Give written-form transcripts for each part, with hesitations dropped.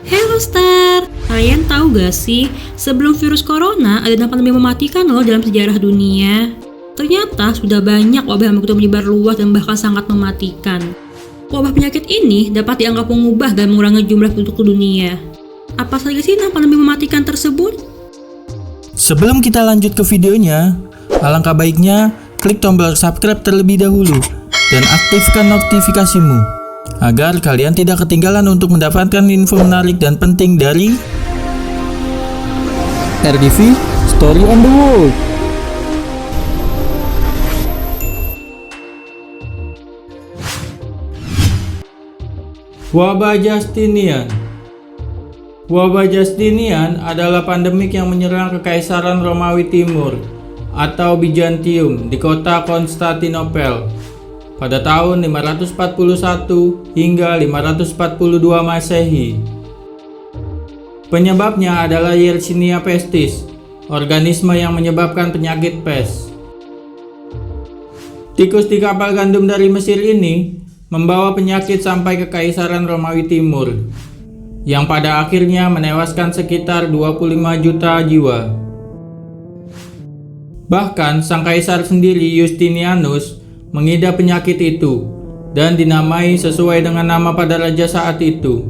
Hello Star, kalian tahu gak sih, sebelum virus corona ada pandemi mematikan loh dalam sejarah dunia. Ternyata sudah banyak wabah yang begitu menyebar luas dan bahkan sangat mematikan. Wabah penyakit ini dapat dianggap mengubah dan mengurangi jumlah penduduk dunia. Apa saja sih pandemi mematikan tersebut? Sebelum kita lanjut ke videonya, alangkah baiknya klik tombol subscribe terlebih dahulu dan aktifkan notifikasimu agar kalian tidak ketinggalan untuk mendapatkan info menarik dan penting dari RDV Story on the World. Wabah Justinian. Wabah Justinian adalah pandemik yang menyerang Kekaisaran Romawi Timur atau Bizantium di kota Konstantinopel pada tahun 541 hingga 542 Masehi. Penyebabnya adalah Yersinia pestis, organisme yang menyebabkan penyakit pes. Tikus di kapal gandum dari Mesir ini membawa penyakit sampai ke Kekaisaran Romawi Timur, yang pada akhirnya menewaskan sekitar 25 juta jiwa. Bahkan sang kaisar sendiri, Justinianus, mengidap penyakit itu dan dinamai sesuai dengan nama pada raja saat itu.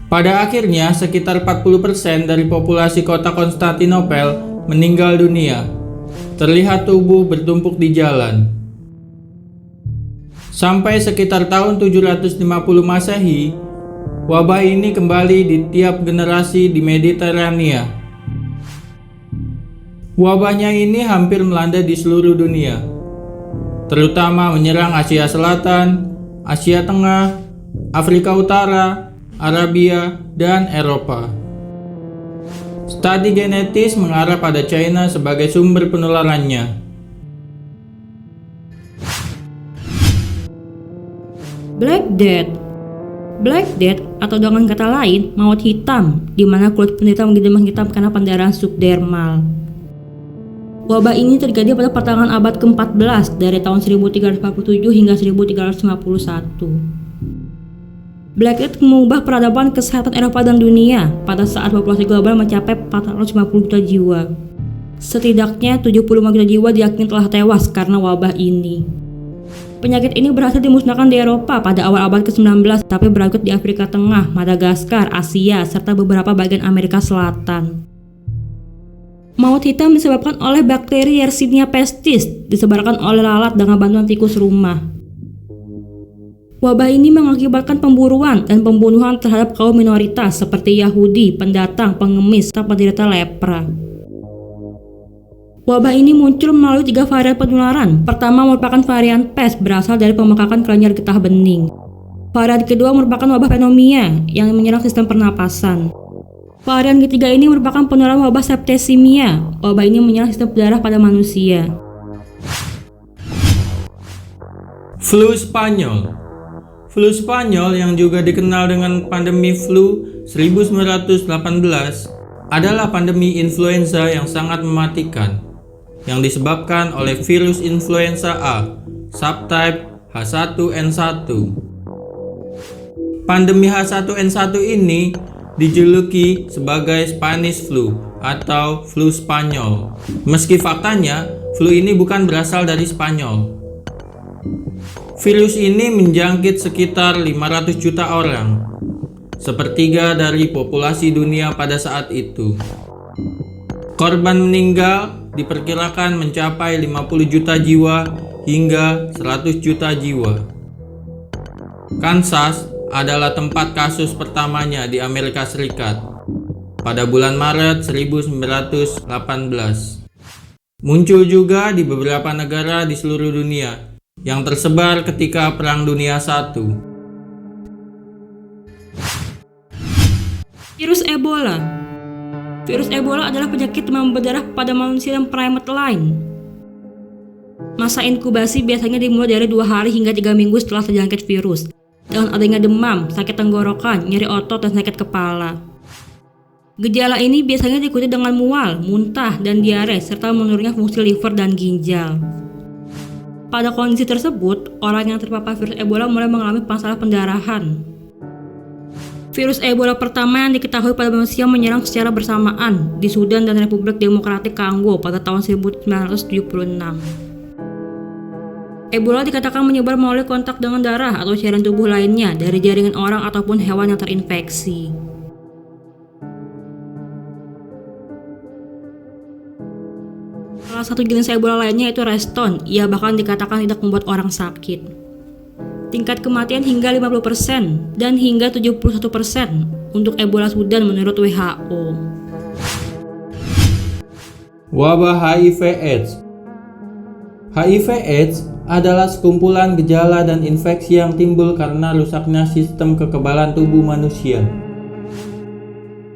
Pada akhirnya sekitar 40% dari populasi kota Konstantinopel meninggal dunia. Terlihat tubuh bertumpuk di jalan. Sampai sekitar tahun 750 Masehi, wabah ini kembali di tiap generasi di Mediterania. Wabahnya ini hampir melanda di seluruh dunia, terutama menyerang Asia Selatan, Asia Tengah, Afrika Utara, Arabia, dan Eropa. Studi genetis mengarah pada China sebagai sumber penularannya. Black Death. Black Death atau dengan kata lain maut hitam, di mana kulit penderita menjadi menghitam karena pendarahan subdermal. Wabah ini terjadi pada pertengahan abad ke-14 dari tahun 1347 hingga 1351. Black Death mengubah peradaban kesehatan Eropa dan dunia pada saat populasi global mencapai 450 juta jiwa. Setidaknya 75 juta jiwa diyakini telah tewas karena wabah ini. Penyakit ini berhasil dimusnahkan di Eropa pada awal abad ke-19, tapi berlanjut di Afrika Tengah, Madagaskar, Asia, serta beberapa bagian Amerika Selatan. Maut hitam disebabkan oleh bakteri Yersinia pestis, disebarkan oleh lalat dengan bantuan tikus rumah. Wabah ini mengakibatkan pemburuan dan pembunuhan terhadap kaum minoritas seperti Yahudi, pendatang, pengemis, serta penderita lepra. Wabah ini muncul melalui 3 varian penularan. Pertama merupakan varian pes berasal dari pemekakan kelenjar getah bening. Varian kedua merupakan wabah pneumonia yang menyerang sistem pernapasan. Varian ketiga ini merupakan penularan wabah septesimia. Wabah ini menyerang sistem darah pada manusia. Flu Spanyol. Flu Spanyol yang juga dikenal dengan pandemi flu 1918 adalah pandemi influenza yang sangat mematikan yang disebabkan oleh virus influenza A, subtype H1N1. Pandemi H1N1 ini dijuluki sebagai Spanish flu atau flu Spanyol. Meski faktanya, flu ini bukan berasal dari Spanyol. Virus ini menjangkit sekitar 500 juta orang, sepertiga dari populasi dunia pada saat itu. Korban meninggal diperkirakan mencapai 50 juta jiwa hingga 100 juta jiwa. Kansas adalah tempat kasus pertamanya di Amerika Serikat pada bulan Maret 1918. Muncul juga di beberapa negara di seluruh dunia yang tersebar ketika Perang Dunia I. Virus Ebola. Virus Ebola adalah penyakit demam berdarah pada manusia dan primate lain. Masa inkubasi biasanya dimulai dari 2 hari hingga 3 minggu setelah terjangkit virus, dengan adanya demam, sakit tenggorokan, nyeri otot, dan sakit kepala. Gejala ini biasanya diikuti dengan mual, muntah, dan diare, serta menurunnya fungsi liver dan ginjal. Pada kondisi tersebut, orang yang terpapar virus Ebola mulai mengalami masalah pendarahan. Virus Ebola pertama yang diketahui pada manusia menyerang secara bersamaan di Sudan dan Republik Demokratik Kongo pada tahun 1976. Ebola dikatakan menyebar melalui kontak dengan darah atau cairan tubuh lainnya dari jaringan orang ataupun hewan yang terinfeksi. Salah satu jenis Ebola lainnya yaitu Reston, ia bahkan dikatakan tidak membuat orang sakit. Tingkat kematian hingga 50% dan hingga 71% untuk Ebola Sudan menurut WHO. Wabah HIV/AIDS. HIV/AIDS adalah sekumpulan gejala dan infeksi yang timbul karena rusaknya sistem kekebalan tubuh manusia.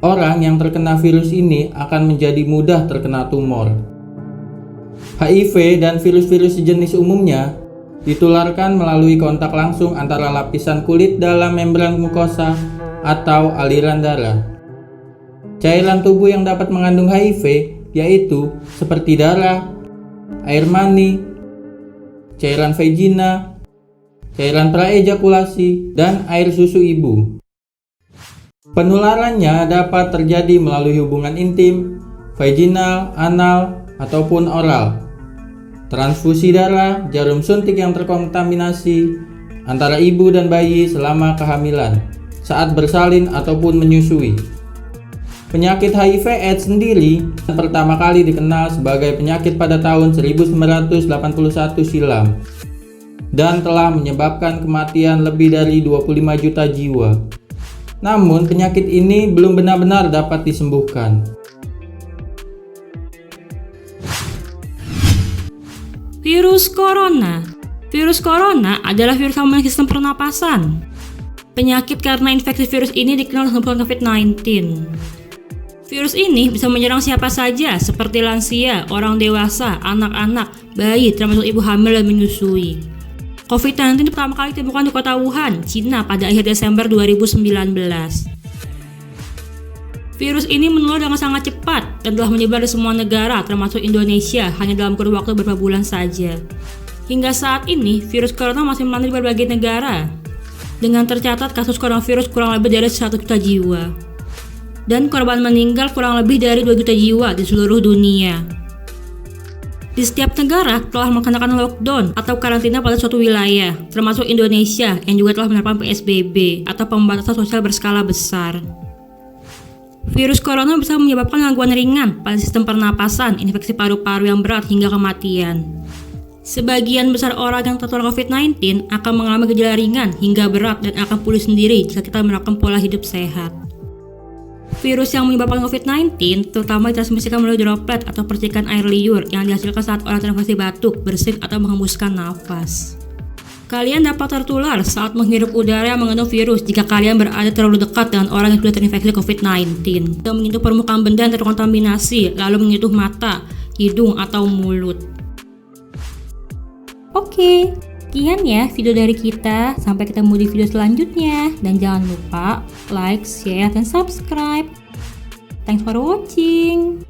Orang yang terkena virus ini akan menjadi mudah terkena tumor. HIV dan virus-virus sejenis umumnya ditularkan melalui kontak langsung antara lapisan kulit dalam membran mukosa atau aliran darah. Cairan tubuh yang dapat mengandung HIV yaitu seperti darah, air mani, cairan vagina, cairan praejakulasi, dan air susu ibu. Penularannya dapat terjadi melalui hubungan intim, vaginal, anal, ataupun oral. Transfusi darah, jarum suntik yang terkontaminasi antara ibu dan bayi selama kehamilan, saat bersalin ataupun menyusui. Penyakit HIV/AIDS sendiri pertama kali dikenal sebagai penyakit pada tahun 1981 silam dan telah menyebabkan kematian lebih dari 25 juta jiwa. Namun penyakit ini belum benar-benar dapat disembuhkan. Virus Corona. Virus Corona adalah virus yang memiliki sistem pernapasan. Penyakit karena infeksi virus ini dikenal dengan COVID-19. Virus ini bisa menyerang siapa saja seperti lansia, orang dewasa, anak-anak, bayi, termasuk ibu hamil dan menyusui. COVID-19 pertama kali ditemukan di kota Wuhan, Cina pada akhir Desember 2019. Virus ini menular dengan sangat cepat dan telah menyebar di semua negara termasuk Indonesia hanya dalam kurun waktu beberapa bulan saja. Hingga saat ini, virus corona masih melanda di berbagai negara dengan tercatat kasus coronavirus kurang lebih dari 1 juta jiwa. Dan korban meninggal kurang lebih dari 2 juta jiwa di seluruh dunia. Di setiap negara telah melaksanakan lockdown atau karantina pada suatu wilayah, termasuk Indonesia yang juga telah menerapkan PSBB atau pembatasan sosial berskala besar. Virus corona bisa menyebabkan gangguan ringan pada sistem pernapasan, infeksi paru-paru yang berat hingga kematian. Sebagian besar orang yang tertular COVID-19 akan mengalami gejala ringan hingga berat dan akan pulih sendiri jika kita melakukan pola hidup sehat. Virus yang menyebabkan COVID-19 terutama ditransmisikan melalui droplet atau percikan air liur yang dihasilkan saat orang terinfeksi batuk, bersin, atau menghembuskan nafas. Kalian dapat tertular saat menghirup udara yang mengandung virus jika kalian berada terlalu dekat dengan orang yang sudah terinfeksi COVID-19 dan menyentuh permukaan benda yang terkontaminasi lalu menyentuh mata, hidung, atau mulut. Oke, sekian ya video dari kita. Sampai ketemu di video selanjutnya. Dan jangan lupa like, share, dan subscribe. Thanks for watching.